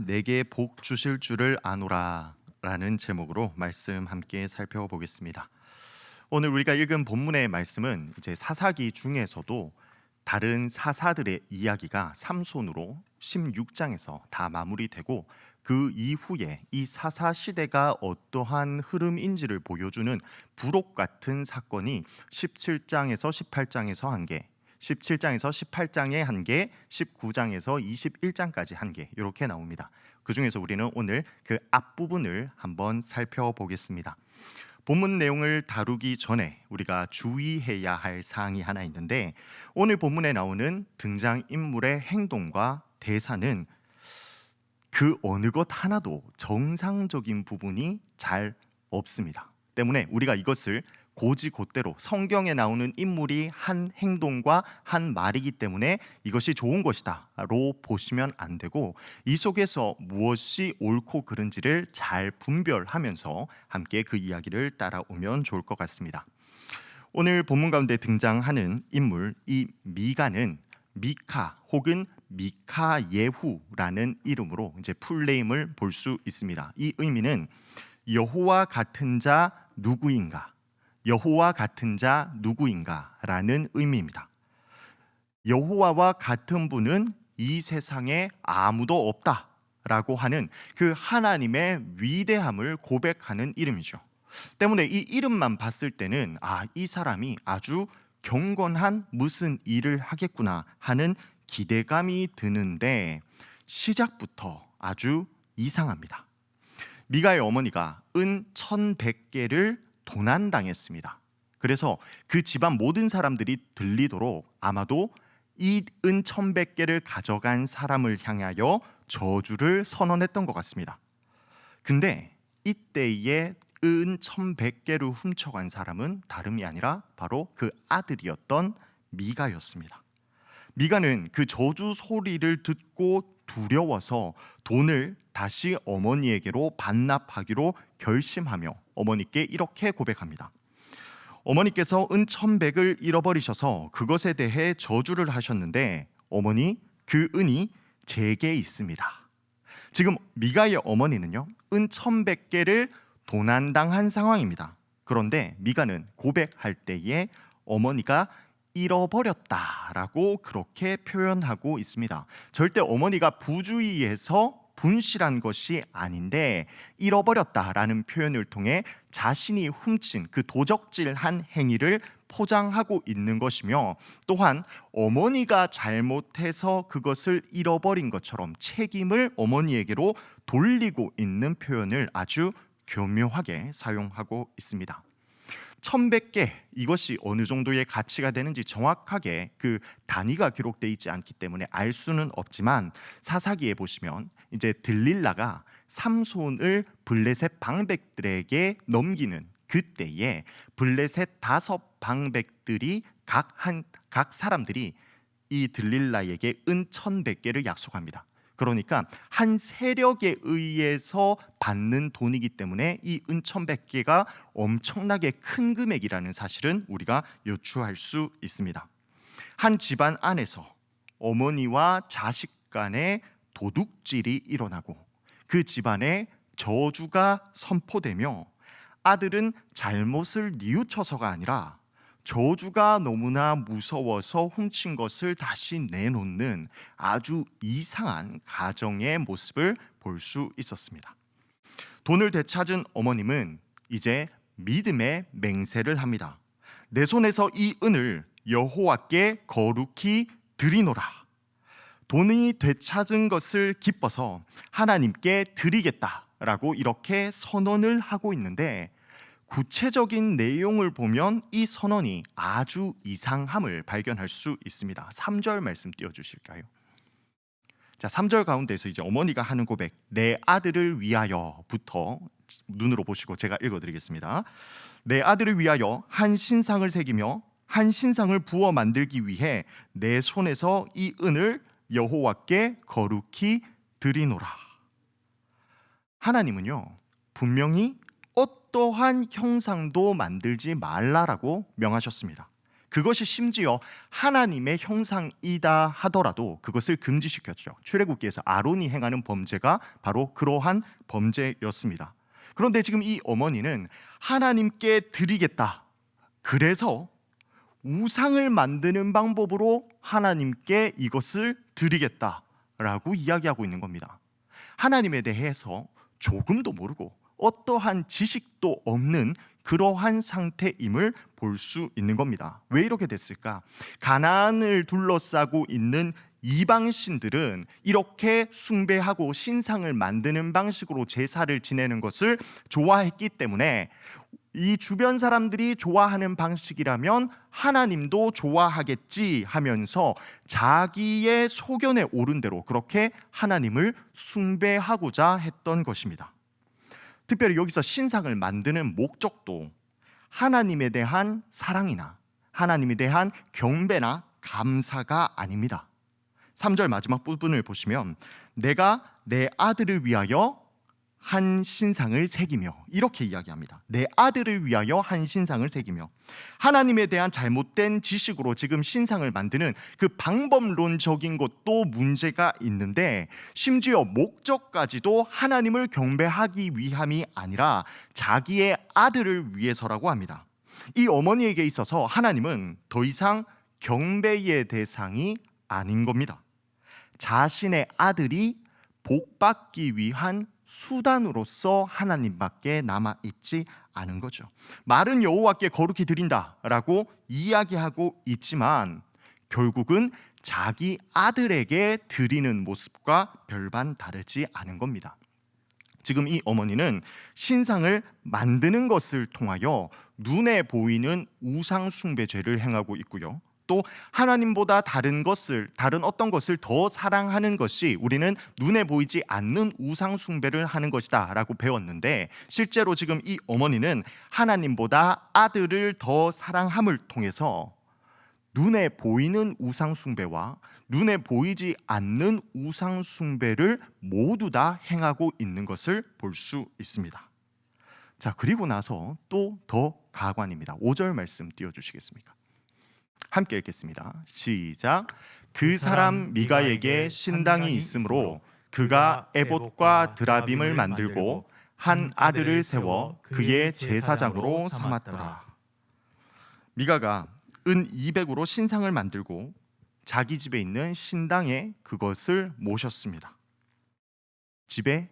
내게 복 주실 줄을 아노라 라는 제목으로 말씀 함께 살펴보겠습니다. 오늘 우리가 읽은 본문의 말씀은 이제 사사기 중에서도 다른 사사들의 이야기가 삼손으로 16장에서 다 마무리되고 그 이후에 이 사사 시대가 어떠한 흐름인지를 보여주는 부록 같은 사건이 17장에서 18장에서 한 개, 17장에서 18장에 한 개, 19장에서 21장까지 한 개 이렇게 나옵니다. 그 중에서 우리는 오늘 그 앞부분을 한번 살펴보겠습니다. 본문 내용을 다루기 전에 우리가 주의해야 할 사항이 하나 있는데, 오늘 본문에 나오는 등장인물의 행동과 대사는 그 어느 것 하나도 정상적인 부분이 잘 없습니다. 때문에 우리가 이것을 고지곧대로 성경에 나오는 인물이 한 행동과 한 말이기 때문에 이것이 좋은 것이다로 보시면 안 되고, 이 속에서 무엇이 옳고 그른지를 잘 분별하면서 함께 그 이야기를 따라오면 좋을 것 같습니다. 오늘 본문 가운데 등장하는 인물, 이 미가는 미카 혹은 미카예후라는 이름으로 이제 풀네임을 볼 수 있습니다. 이 의미는 여호와 같은 자 누구인가, 여호와 같은 자 누구인가라는 의미입니다. 여호와와 같은 분은 이 세상에 아무도 없다라고 하는 그 하나님의 위대함을 고백하는 이름이죠. 때문에 이 이름만 봤을 때는 이 사람이 아주 경건한 무슨 일을 하겠구나 하는 기대감이 드는데, 시작부터 아주 이상합니다. 미가의 어머니가 은 1100개를 도난당했습니다. 그래서 그 집안 모든 사람들이 들리도록 아마도 이 은 1100개를 가져간 사람을 향하여 저주를 선언했던 것 같습니다. 근데 이때에 은 1100개를 훔쳐간 사람은 다름이 아니라 바로 그 아들이었던 미가였습니다. 미가는 그 저주 소리를 듣고 두려워서 돈을 다시 어머니에게로 반납하기로 결심하며 어머니께 이렇게 고백합니다. 어머니께서 은 1100을 잃어버리셔서 그것에 대해 저주를 하셨는데, 어머니, 그 은이 제게 있습니다. 지금 미가의 어머니는요, 은 1100개를 도난당한 상황입니다. 그런데 미가는 고백할 때에 어머니가 잃어버렸다라고 그렇게 표현하고 있습니다. 절대 어머니가 부주의해서 분실한 것이 아닌데, 잃어버렸다라는 표현을 통해 자신이 훔친 그 도적질한 행위를 포장하고 있는 것이며, 또한 어머니가 잘못해서 그것을 잃어버린 것처럼 책임을 어머니에게로 돌리고 있는 표현을 아주 교묘하게 사용하고 있습니다. 1100개, 이것이 어느 정도의 가치가 되는지 정확하게 그 단위가 기록되어 있지 않기 때문에 알 수는 없지만, 사사기에 보시면 이제 들릴라가 삼손을 블레셋 방백들에게 넘기는 그때에 블레셋 5방백들이 각 사람들이 이 들릴라에게 은 1100개를 약속합니다. 그러니까 한 세력에 의해서 받는 돈이기 때문에 이 은 1100개가 엄청나게 큰 금액이라는 사실은 우리가 유추할 수 있습니다. 한 집안 안에서 어머니와 자식 간의 도둑질이 일어나고 그 집안에 저주가 선포되며, 아들은 잘못을 뉘우쳐서가 아니라 저주가 너무나 무서워서 훔친 것을 다시 내놓는 아주 이상한 가정의 모습을 볼 수 있었습니다. 돈을 되찾은 어머님은 이제 믿음의 맹세를 합니다. 내 손에서 이 은을 여호와께 거룩히 드리노라. 돈이 되찾은 것을 기뻐서 하나님께 드리겠다라고 이렇게 선언을 하고 있는데, 구체적인 내용을 보면 이 선언이 아주 이상함을 발견할 수 있습니다. 3절 말씀 띄워주실까요? 자, 3절 가운데서 이제 어머니가 하는 고백, 내 아들을 위하여부터 눈으로 보시고 제가 읽어드리겠습니다. 내 아들을 위하여 한 신상을 새기며 한 신상을 부어 만들기 위해 내 손에서 이 은을 여호와께 거룩히 드리노라. 하나님은요, 분명히 어떠한 형상도 만들지 말라라고 명하셨습니다. 그것이 심지어 하나님의 형상이다 하더라도 그것을 금지시켰죠. 출애굽기에서 아론이 행하는 범죄가 바로 그러한 범죄였습니다. 그런데 지금 이 어머니는 하나님께 드리겠다, 그래서 우상을 만드는 방법으로 하나님께 이것을 드리겠다라고 이야기하고 있는 겁니다. 하나님에 대해서 조금도 모르고 어떠한 지식도 없는 그러한 상태임을 볼 수 있는 겁니다. 왜 이렇게 됐을까? 가나안을 둘러싸고 있는 이방 신들은 이렇게 숭배하고 신상을 만드는 방식으로 제사를 지내는 것을 좋아했기 때문에 이 주변 사람들이 좋아하는 방식이라면 하나님도 좋아하겠지 하면서 자기의 소견에 오른 대로 그렇게 하나님을 숭배하고자 했던 것입니다. 특별히 여기서 신상을 만드는 목적도 하나님에 대한 사랑이나 하나님에 대한 경배나 감사가 아닙니다. 3절 마지막 부분을 보시면 내가 내 아들을 위하여 한 신상을 새기며, 이렇게 이야기합니다. 내 아들을 위하여 한 신상을 새기며. 하나님에 대한 잘못된 지식으로 지금 신상을 만드는 그 방법론적인 것도 문제가 있는데, 심지어 목적까지도 하나님을 경배하기 위함이 아니라 자기의 아들을 위해서라고 합니다. 이 어머니에게 있어서 하나님은 더 이상 경배의 대상이 아닌 겁니다. 자신의 아들이 복받기 위한 수단으로서 하나님밖에 남아있지 않은 거죠. 말은 여호와께 거룩히 드린다라고 이야기하고 있지만 결국은 자기 아들에게 드리는 모습과 별반 다르지 않은 겁니다. 지금 이 어머니는 신상을 만드는 것을 통하여 눈에 보이는 우상 숭배죄를 행하고 있고요. 또 하나님보다 다른 어떤 것을 더 사랑하는 것이 우리는 눈에 보이지 않는 우상 숭배를 하는 것이다 라고 배웠는데, 실제로 지금 이 어머니는 하나님보다 아들을 더 사랑함을 통해서 눈에 보이는 우상 숭배와 눈에 보이지 않는 우상 숭배를 모두 다 행하고 있는 것을 볼 수 있습니다. 자, 그리고 나서 또 더 가관입니다. 5절 말씀 띄워주시겠습니까? 함께 읽겠습니다. 시작. 그 사람 미가에게 신당이 있으므로 그가 에봇과 드라빔을 만들고 한 아들을 세워 그의 제사장으로 삼았더라. 미가가 은 200으로 신상을 만들고 자기 집에 있는 신당에 그것을 모셨습니다. 집에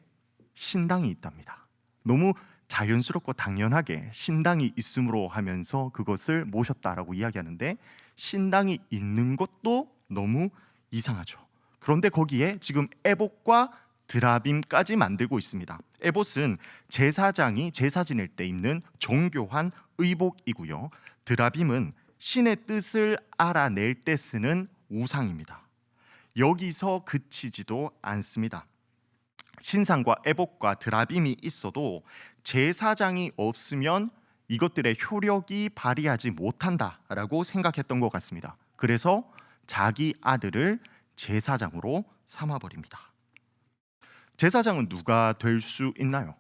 신당이 있답니다. 너무 자연스럽고 당연하게 신당이 있음으로 하면서 그것을 모셨다라고 이야기하는데, 신당이 있는 것도 너무 이상하죠. 그런데 거기에 지금 에봇과 드라빔까지 만들고 있습니다. 에봇은 제사장이 제사 지낼 때 입는 정교한 의복이고요. 드라빔은 신의 뜻을 알아낼 때 쓰는 우상입니다. 여기서 그치지도 않습니다. 신상과 에봇과 드라빔이 있어도 제사장이 없으면 이것들의 효력이 발휘하지 못한다라고 생각했던 것 같습니다. 그래서 자기 아들을 제사장으로 삼아버립니다. 제사장은 누가 될 수 있나요?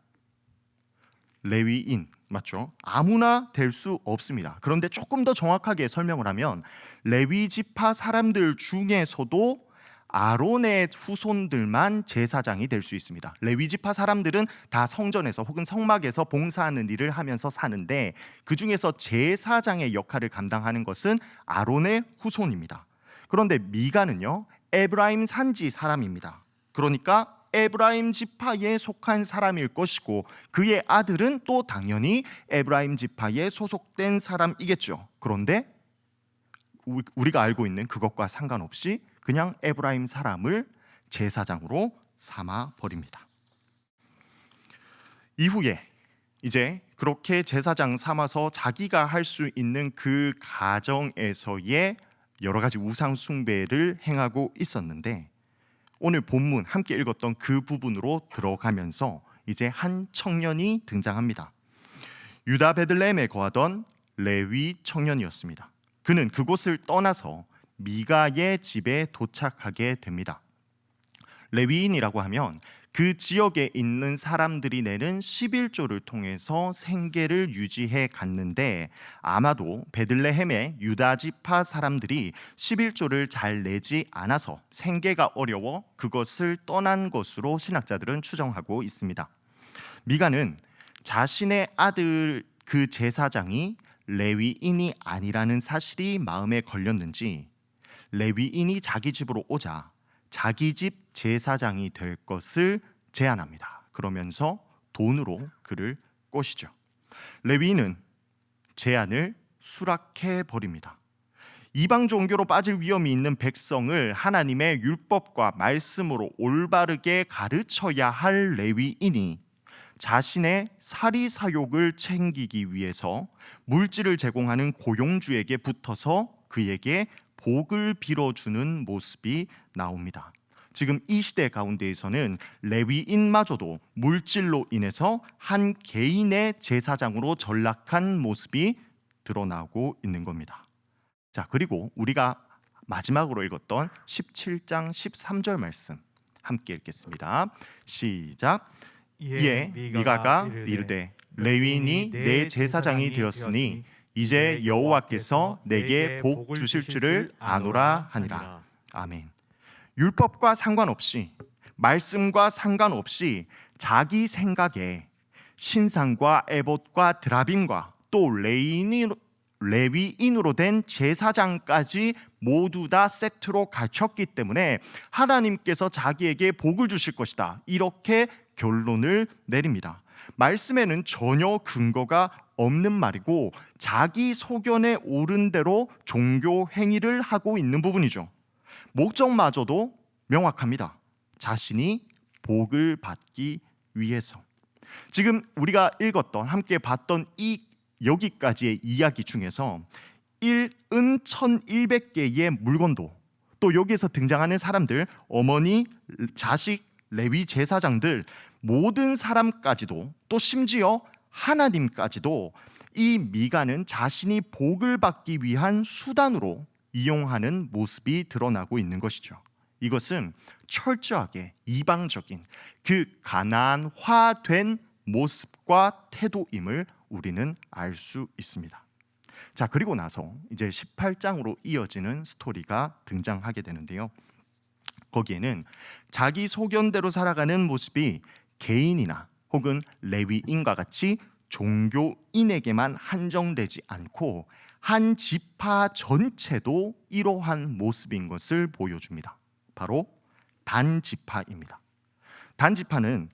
레위인, 맞죠? 아무나 될 수 없습니다. 그런데 조금 더 정확하게 설명을 하면 레위 지파 사람들 중에서도 아론의 후손들만 제사장이 될 수 있습니다. 레위 지파 사람들은 다 성전에서 혹은 성막에서 봉사하는 일을 하면서 사는데, 그 중에서 제사장의 역할을 감당하는 것은 아론의 후손입니다. 그런데 미가는요, 에브라임 산지 사람입니다. 그러니까 에브라임 지파에 속한 사람일 것이고, 그의 아들은 또 당연히 에브라임 지파에 소속된 사람이겠죠. 그런데 우리가 알고 있는 그것과 상관없이 그냥 에브라임 사람을 제사장으로 삼아 버립니다. 이후에 이제 그렇게 제사장 삼아서 자기가 할 수 있는 그 가정에서의 여러 가지 우상 숭배를 행하고 있었는데, 오늘 본문 함께 읽었던 그 부분으로 들어가면서 이제 한 청년이 등장합니다. 유다 베들레헴에 거하던 레위 청년이었습니다. 그는 그곳을 떠나서 미가의 집에 도착하게 됩니다. 레위인이라고 하면 그 지역에 있는 사람들이 내는 11조를 통해서 생계를 유지해 갔는데, 아마도 베들레헴의 유다 지파 사람들이 11조를 잘 내지 않아서 생계가 어려워 그것을 떠난 것으로 신학자들은 추정하고 있습니다. 미가는 자신의 아들 그 제사장이 레위인이 아니라는 사실이 마음에 걸렸는지 레위인이 자기 집으로 오자 자기 집 제사장이 될 것을 제안합니다. 그러면서 돈으로 그를 꼬시죠. 레위인은 제안을 수락해 버립니다. 이방 종교로 빠질 위험이 있는 백성을 하나님의 율법과 말씀으로 올바르게 가르쳐야 할 레위인이 자신의 사리 사욕을 챙기기 위해서 물질을 제공하는 고용주에게 붙어서 그에게 복을 빌어주는 모습이 나옵니다. 지금 이 시대 가운데에서는 레위인마저도 물질로 인해서 한 개인의 제사장으로 전락한 모습이 드러나고 있는 겁니다. 자, 그리고 우리가 마지막으로 읽었던 17장 13절 말씀 함께 읽겠습니다. 시작. 이에 미가가 이르되 레위인이 내 제사장이 되었으니 이제 여호와께서 내게 복 주실 줄을 아노라 하니라. 아멘. 율법과 상관없이, 말씀과 상관없이 자기 생각에 신상과 에봇과 드라빔과 또 레위인으로 된 제사장까지 모두 다 세트로 갖췄기 때문에 하나님께서 자기에게 복을 주실 것이다, 이렇게 결론을 내립니다. 말씀에는 전혀 근거가 없는 말이고 자기 소견에 오른 대로 종교 행위를 하고 있는 부분이죠. 목적마저도 명확합니다. 자신이 복을 받기 위해서. 지금 우리가 읽었던, 함께 봤던 이 여기까지의 이야기 중에서 은 1100개의 물건도, 또 여기에서 등장하는 사람들, 어머니, 자식, 레위 제사장들, 모든 사람까지도, 또 심지어 하나님까지도 이 미가는 자신이 복을 받기 위한 수단으로 이용하는 모습이 드러나고 있는 것이죠. 이것은 철저하게 이방적인 그 가난화된 모습과 태도임을 우리는 알 수 있습니다. 자, 그리고 나서 이제 18장으로 이어지는 스토리가 등장하게 되는데요. 거기에는 자기 소견대로 살아가는 모습이 개인이나 혹은 레위인과 같이 종교인에게만 한정되지 않고 한 지파 전체도 이러한 모습인 것을 보여줍니다. 바로 단지파입니다. 단지파는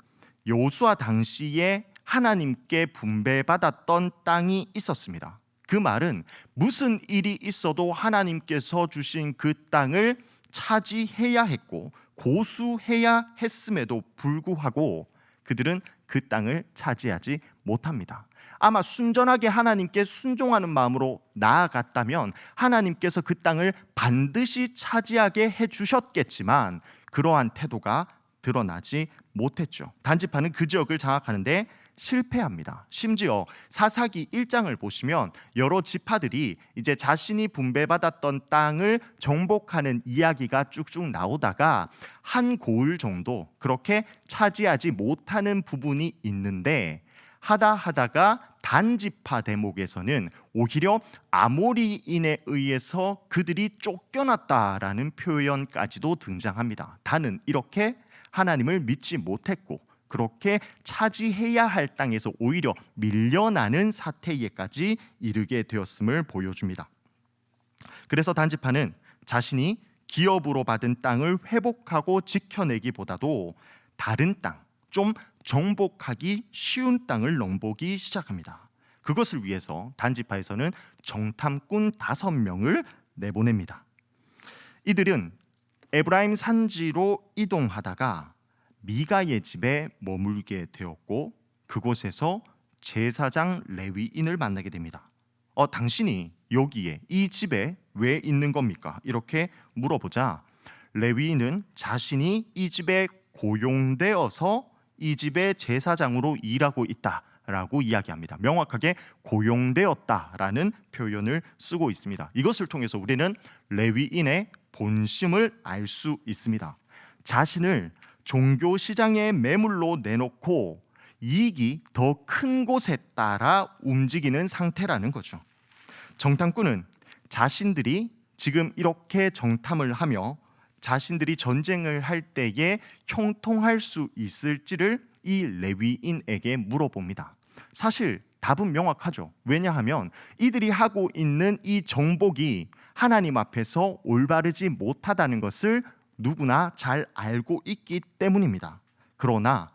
여호수아 당시에 하나님께 분배받았던 땅이 있었습니다. 그 말은 무슨 일이 있어도 하나님께서 주신 그 땅을 차지해야 했고 고수해야 했음에도 불구하고 그들은 그 땅을 차지하지 못합니다. 아마 순전하게 하나님께 순종하는 마음으로 나아갔다면 하나님께서 그 땅을 반드시 차지하게 해주셨겠지만 그러한 태도가 드러나지 못했죠. 단지파는 그 지역을 장악하는데 실패합니다. 심지어 사사기 1장을 보시면 여러 지파들이 이제 자신이 분배받았던 땅을 정복하는 이야기가 쭉쭉 나오다가 한 고을 정도 그렇게 차지하지 못하는 부분이 있는데, 하다가 단지파 대목에서는 오히려 아모리인에 의해서 그들이 쫓겨났다라는 표현까지도 등장합니다. 단은 이렇게 하나님을 믿지 못했고 그렇게 차지해야 할 땅에서 오히려 밀려나는 사태에까지 이르게 되었음을 보여줍니다. 그래서 단지파는 자신이 기업으로 받은 땅을 회복하고 지켜내기보다도 다른 땅, 좀 정복하기 쉬운 땅을 넘보기 시작합니다. 그것을 위해서 단지파에서는 정탐꾼 5명을 내보냅니다. 이들은 에브라임 산지로 이동하다가 미가의 집에 머물게 되었고 그곳에서 제사장 레위인을 만나게 됩니다. 당신이 여기에 이 집에 왜 있는 겁니까? 이렇게 물어보자 레위인은 자신이 이 집에 고용되어서 이 집의 제사장으로 일하고 있다라고 이야기합니다. 명확하게 고용되었다라는 표현을 쓰고 있습니다. 이것을 통해서 우리는 레위인의 본심을 알 수 있습니다. 자신을 종교 시장의 매물로 내놓고 이익이 더 큰 곳에 따라 움직이는 상태라는 거죠. 정탐꾼은 자신들이 지금 이렇게 정탐을 하며 자신들이 전쟁을 할 때에 형통할 수 있을지를 이 레위인에게 물어봅니다. 사실 답은 명확하죠. 왜냐하면 이들이 하고 있는 이 정복이 하나님 앞에서 올바르지 못하다는 것을 누구나 잘 알고 있기 때문입니다. 그러나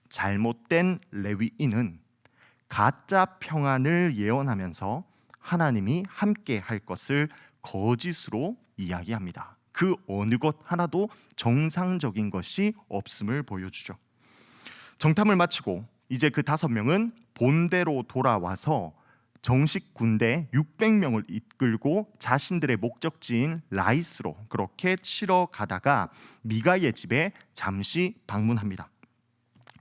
잘못된 레위인은 가짜 평안을 예언하면서 하나님이 함께 할 것을 거짓으로 이야기합니다. 그 어느 것 하나도 정상적인 것이 없음을 보여주죠. 정탐을 마치고 이제 그 5명은 본대로 돌아와서 정식 군대 600명을 이끌고 자신들의 목적지인 라이스로 그렇게 치러 가다가 미가의 집에 잠시 방문합니다.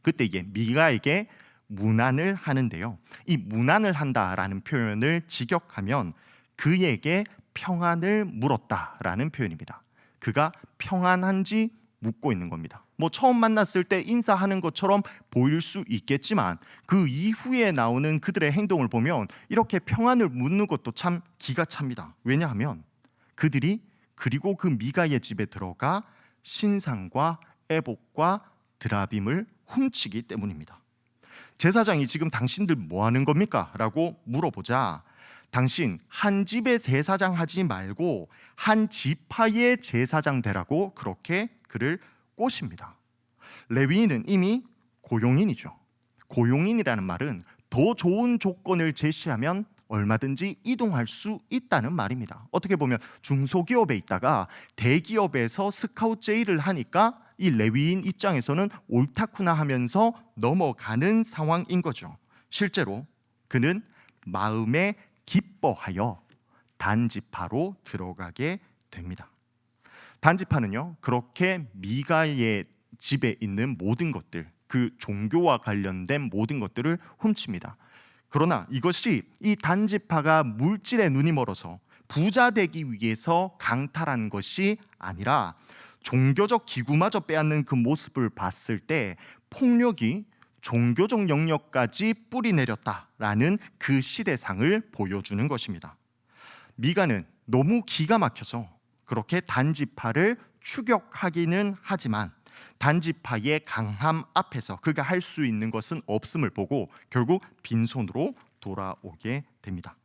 그때 이게 미가에게 문안을 하는데요. 이 문안을 한다라는 표현을 직역하면 그에게 평안을 물었다라는 표현입니다. 그가 평안한지 묻고 있는 겁니다. 처음 만났을 때 인사하는 것처럼 보일 수 있겠지만 그 이후에 나오는 그들의 행동을 보면 이렇게 평안을 묻는 것도 참 기가 찹니다. 왜냐하면 그들이 그리고 그 미가의 집에 들어가 신상과 에봇과 드라빔을 훔치기 때문입니다. 제사장이 지금 당신들 뭐 하는 겁니까? 라고 물어보자 당신 한 집의 제사장 하지 말고 한 지파의 제사장 되라고 그렇게 그를 꼬십니다. 레위인은 이미 고용인이죠. 고용인이라는 말은 더 좋은 조건을 제시하면 얼마든지 이동할 수 있다는 말입니다. 어떻게 보면 중소기업에 있다가 대기업에서 스카우트 제의를 하니까 이 레위인 입장에서는 옳다구나 하면서 넘어가는 상황인 거죠. 실제로 그는 마음에 기뻐하여 단지파로 들어가게 됩니다. 단지파는요, 그렇게 미가의 집에 있는 모든 것들, 그 종교와 관련된 모든 것들을 훔칩니다. 그러나 이것이 이 단지파가 물질에 눈이 멀어서 부자 되기 위해서 강탈한 것이 아니라 종교적 기구마저 빼앗는 그 모습을 봤을 때 폭력이 종교적 영역까지 뿌리 내렸다라는 그 시대상을 보여주는 것입니다. 미가는 너무 기가 막혀서 그렇게 단지파를 추격하기는 하지만 단지파의 강함 앞에서 그가 할 수 있는 것은 없음을 보고 결국 빈손으로 돌아오게 됩니다.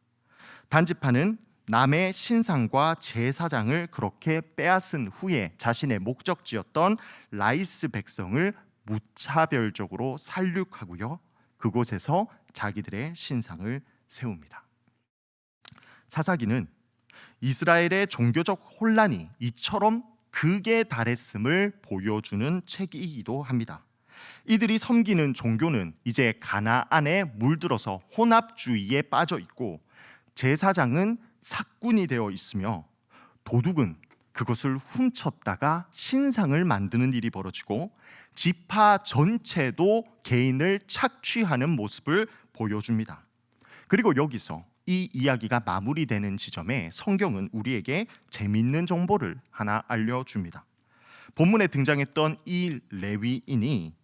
단지파는 남의 신상과 제사장을 그렇게 빼앗은 후에 자신의 목적지였던 라이스 백성을 무차별적으로 살육하고요, 그곳에서 자기들의 신상을 세웁니다. 사사기는 이스라엘의 종교적 혼란이 이처럼 극에 달했음을 보여주는 책이기도 합니다. 이들이 섬기는 종교는 이제 가나안에 물들어서 혼합주의에 빠져 있고 제사장은 사꾼이 되어 있으며 도둑은 그것을 훔쳤다가 신상을 만드는 일이 벌어지고 지파 전체도 개인을 착취하는 모습을 보여줍니다. 그리고 여기서 이 이야기가 마무리되는 지점에 성경은 우리에게 재미있는 정보를 하나 알려줍니다. 본문에 등장했던 이 레위인이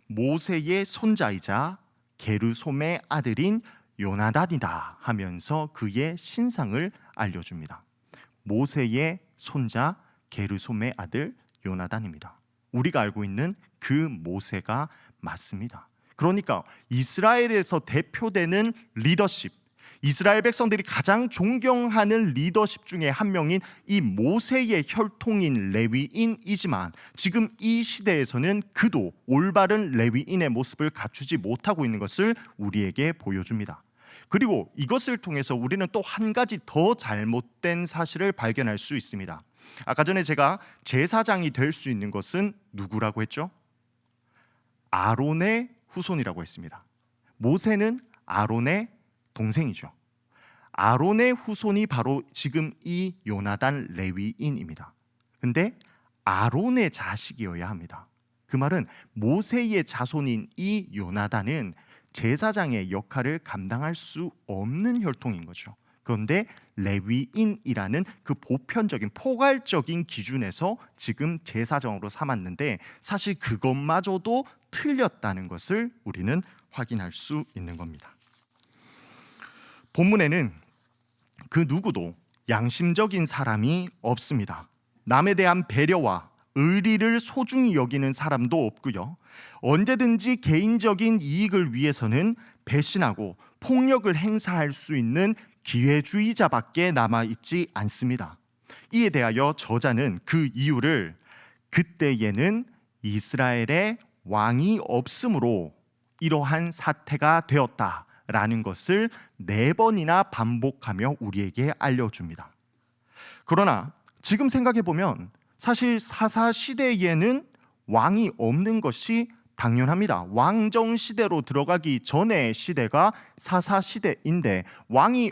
모세의 손자이자 게르솜의 아들인 요나단이다 하면서 그의 신상을 알려줍니다. 모세의 손자 게르솜의 아들 요나단입니다. 우리가 알고 있는 그 모세가 맞습니다. 그러니까 이스라엘에서 대표되는 리더십, 이스라엘 백성들이 가장 존경하는 리더십 중에 한 명인 이 모세의 혈통인 레위인이지만 지금 이 시대에서는 그도 올바른 레위인의 모습을 갖추지 못하고 있는 것을 우리에게 보여줍니다. 그리고 이것을 통해서 우리는 또 한 가지 더 잘못된 사실을 발견할 수 있습니다. 아까 전에 제가 제사장이 될 수 있는 것은 누구라고 했죠? 아론의 후손이라고 했습니다. 모세는 아론의 동생이죠. 아론의 후손이 바로 지금 이 요나단 레위인입니다. 근데 아론의 자식이어야 합니다. 그 말은 모세의 자손인 이 요나단은 제사장의 역할을 감당할 수 없는 혈통인 거죠. 그런데 레위인이라는 그 보편적인 포괄적인 기준에서 지금 제사장으로 삼았는데 사실 그것마저도 틀렸다는 것을 우리는 확인할 수 있는 겁니다. 본문에는 그 누구도 양심적인 사람이 없습니다. 남에 대한 배려와 의리를 소중히 여기는 사람도 없고요. 언제든지 개인적인 이익을 위해서는 배신하고 폭력을 행사할 수 있는 기회주의자밖에 남아있지 않습니다. 이에 대하여 저자는 그 이유를 그때에는 이스라엘의 왕이 없으므로 이러한 사태가 되었다라는 것을 4번이나 반복하며 우리에게 알려줍니다. 그러나 지금 생각해보면 사실 사사시대에는 왕이 없는 것이 당연합니다. 왕정시대로 들어가기 전의 시대가 사사시대인데 왕이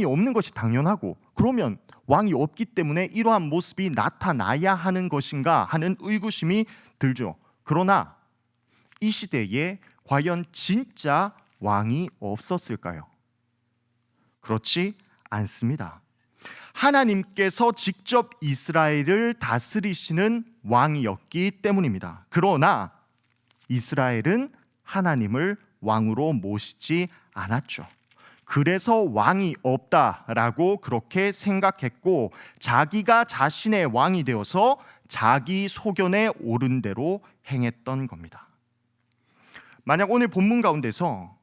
없는 것이 당연하고, 그러면 왕이 없기 때문에 이러한 모습이 나타나야 하는 것인가 하는 의구심이 들죠. 그러나 이 시대에 과연 진짜 왕이 없었을까요? 그렇지 않습니다. 하나님께서 직접 이스라엘을 다스리시는 왕이었기 때문입니다. 그러나 이스라엘은 하나님을 왕으로 모시지 않았죠. 그래서 왕이 없다라고 그렇게 생각했고 자기가 자신의 왕이 되어서 자기 소견에 옳은 대로 행했던 겁니다. 만약 오늘 본문 가운데서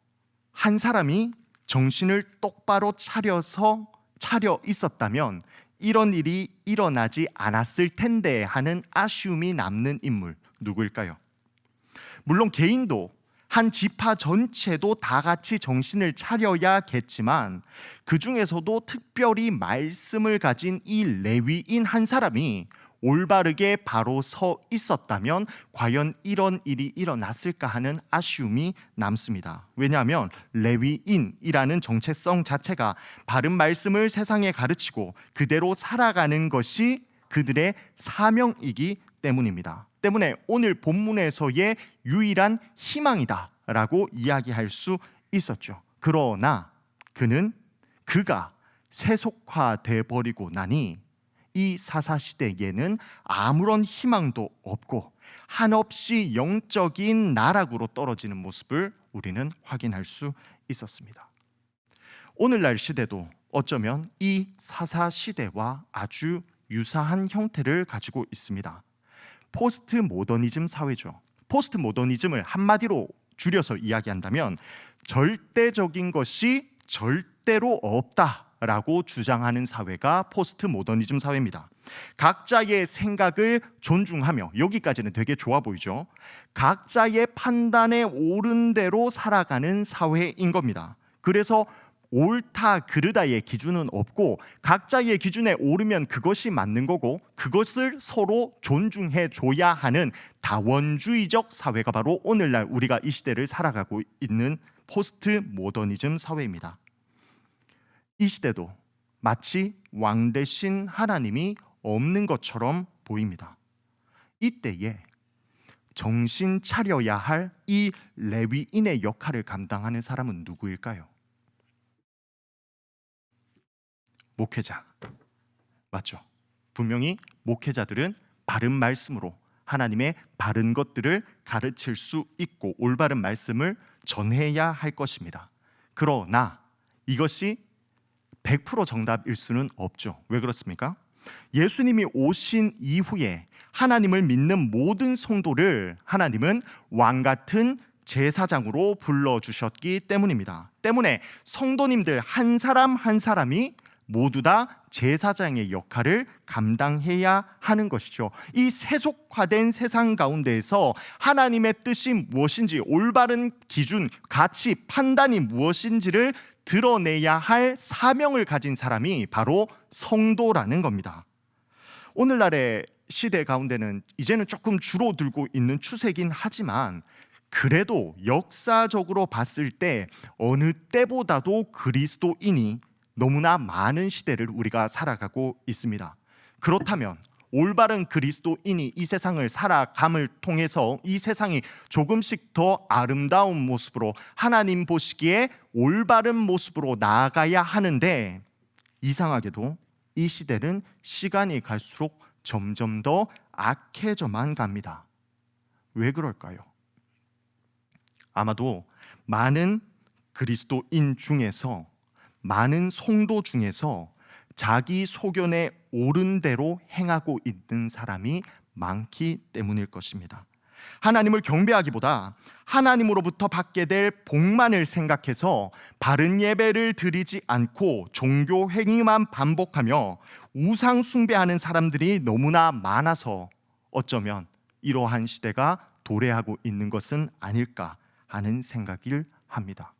한 사람이 정신을 똑바로 차려 있었다면 이런 일이 일어나지 않았을 텐데 하는 아쉬움이 남는 인물 누구일까요? 물론 개인도 한 지파 전체도 다 같이 정신을 차려야겠지만 그 중에서도 특별히 말씀을 가진 이 레위인 한 사람이 올바르게 바로 서 있었다면 과연 이런 일이 일어났을까 하는 아쉬움이 남습니다. 왜냐하면 레위인이라는 정체성 자체가 바른 말씀을 세상에 가르치고 그대로 살아가는 것이 그들의 사명이기 때문입니다. 때문에 오늘 본문에서의 유일한 희망이다라고 이야기할 수 있었죠. 그러나 그가 세속화돼 버리고 나니 이 사사시대에는 아무런 희망도 없고 한없이 영적인 나락으로 떨어지는 모습을 우리는 확인할 수 있었습니다. 오늘날 시대도 어쩌면 이 사사시대와 아주 유사한 형태를 가지고 있습니다. 포스트 모더니즘 사회죠. 포스트 모더니즘을 한마디로 줄여서 이야기한다면 절대적인 것이 절대로 없다라고 주장하는 사회가 포스트 모더니즘 사회입니다. 각자의 생각을 존중하며, 여기까지는 되게 좋아 보이죠. 각자의 판단에 옳은 대로 살아가는 사회인 겁니다. 그래서 옳다 그르다의 기준은 없고 각자의 기준에 오르면 그것이 맞는 거고 그것을 서로 존중해 줘야 하는 다원주의적 사회가 바로 오늘날 우리가 이 시대를 살아가고 있는 포스트 모더니즘 사회입니다. 이 시대도 마치 왕 대신 하나님이 없는 것처럼 보입니다. 이때에 정신 차려야 할 이 레위인의 역할을 감당하는 사람은 누구일까요? 목회자. 맞죠? 분명히 목회자들은 바른 말씀으로 하나님의 바른 것들을 가르칠 수 있고 올바른 말씀을 전해야 할 것입니다. 그러나 이것이 100% 정답일 수는 없죠. 왜 그렇습니까? 예수님이 오신 이후에 하나님을 믿는 모든 성도를 하나님은 왕 같은 제사장으로 불러주셨기 때문입니다. 때문에 성도님들 한 사람 한 사람이 모두 다 제사장의 역할을 감당해야 하는 것이죠. 이 세속화된 세상 가운데에서 하나님의 뜻이 무엇인지, 올바른 기준, 가치, 판단이 무엇인지를 드러내야 할 사명을 가진 사람이 바로 성도라는 겁니다. 오늘날의 시대 가운데는 이제는 조금 줄어들고 있는 추세긴 하지만 그래도 역사적으로 봤을 때 어느 때보다도 그리스도인이 너무나 많은 시대를 우리가 살아가고 있습니다. 그렇다면 올바른 그리스도인이 이 세상을 살아감을 통해서 이 세상이 조금씩 더 아름다운 모습으로, 하나님 보시기에 올바른 모습으로 나아가야 하는데, 이상하게도 이 시대는 시간이 갈수록 점점 더 악해져만 갑니다. 왜 그럴까요? 아마도 많은 그리스도인 중에서, 많은 성도 중에서 자기 소견에 옳은 대로 행하고 있는 사람이 많기 때문일 것입니다. 하나님을 경배하기보다 하나님으로부터 받게 될 복만을 생각해서 바른 예배를 드리지 않고 종교 행위만 반복하며 우상 숭배하는 사람들이 너무나 많아서 어쩌면 이러한 시대가 도래하고 있는 것은 아닐까 하는 생각을 합니다.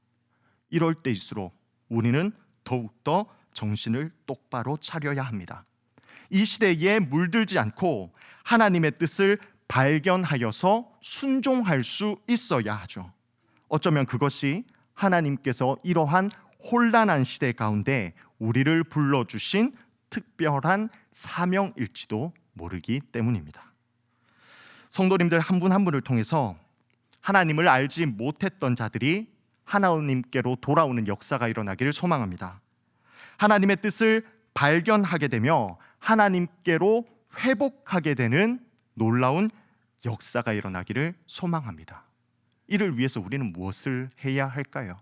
이럴 때일수록 우리는 더욱더 정신을 똑바로 차려야 합니다. 이 시대에 물들지 않고 하나님의 뜻을 발견하여서 순종할 수 있어야 하죠. 어쩌면 그것이 하나님께서 이러한 혼란한 시대 가운데 우리를 불러주신 특별한 사명일지도 모르기 때문입니다. 성도님들 한 분 한 분을 통해서 하나님을 알지 못했던 자들이 하나님께로 돌아오는 역사가 일어나기를 소망합니다. 하나님의 뜻을 발견하게 되며 하나님께로 회복하게 되는 놀라운 역사가 일어나기를 소망합니다. 이를 위해서 우리는 무엇을 해야 할까요?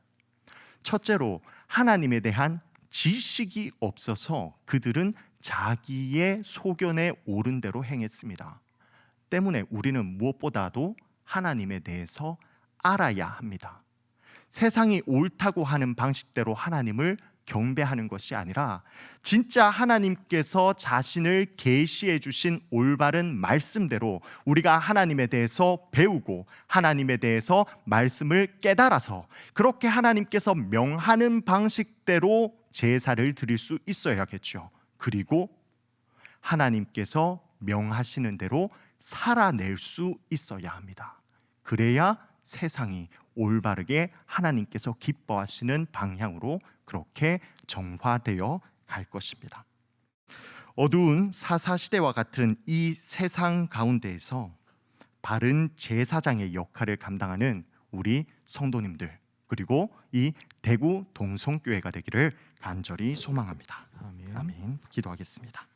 첫째로 하나님에 대한 지식이 없어서 그들은 자기의 소견에 옳은 대로 행했습니다. 때문에 우리는 무엇보다도 하나님에 대해서 알아야 합니다. 세상이 옳다고 하는 방식대로 하나님을 경배하는 것이 아니라 진짜 하나님께서 자신을 계시해 주신 올바른 말씀대로 우리가 하나님에 대해서 배우고 하나님에 대해서 말씀을 깨달아서 그렇게 하나님께서 명하는 방식대로 제사를 드릴 수 있어야겠죠. 그리고 하나님께서 명하시는 대로 살아낼 수 있어야 합니다. 그래야 세상이 올바르게 하나님께서 기뻐하시는 방향으로 그렇게 정화되어 갈 것입니다. 어두운 사사시대와 같은 이 세상 가운데에서 바른 제사장의 역할을 감당하는 우리 성도님들, 그리고 이 대구 동성교회가 되기를 간절히 소망합니다. 아멘. 기도하겠습니다.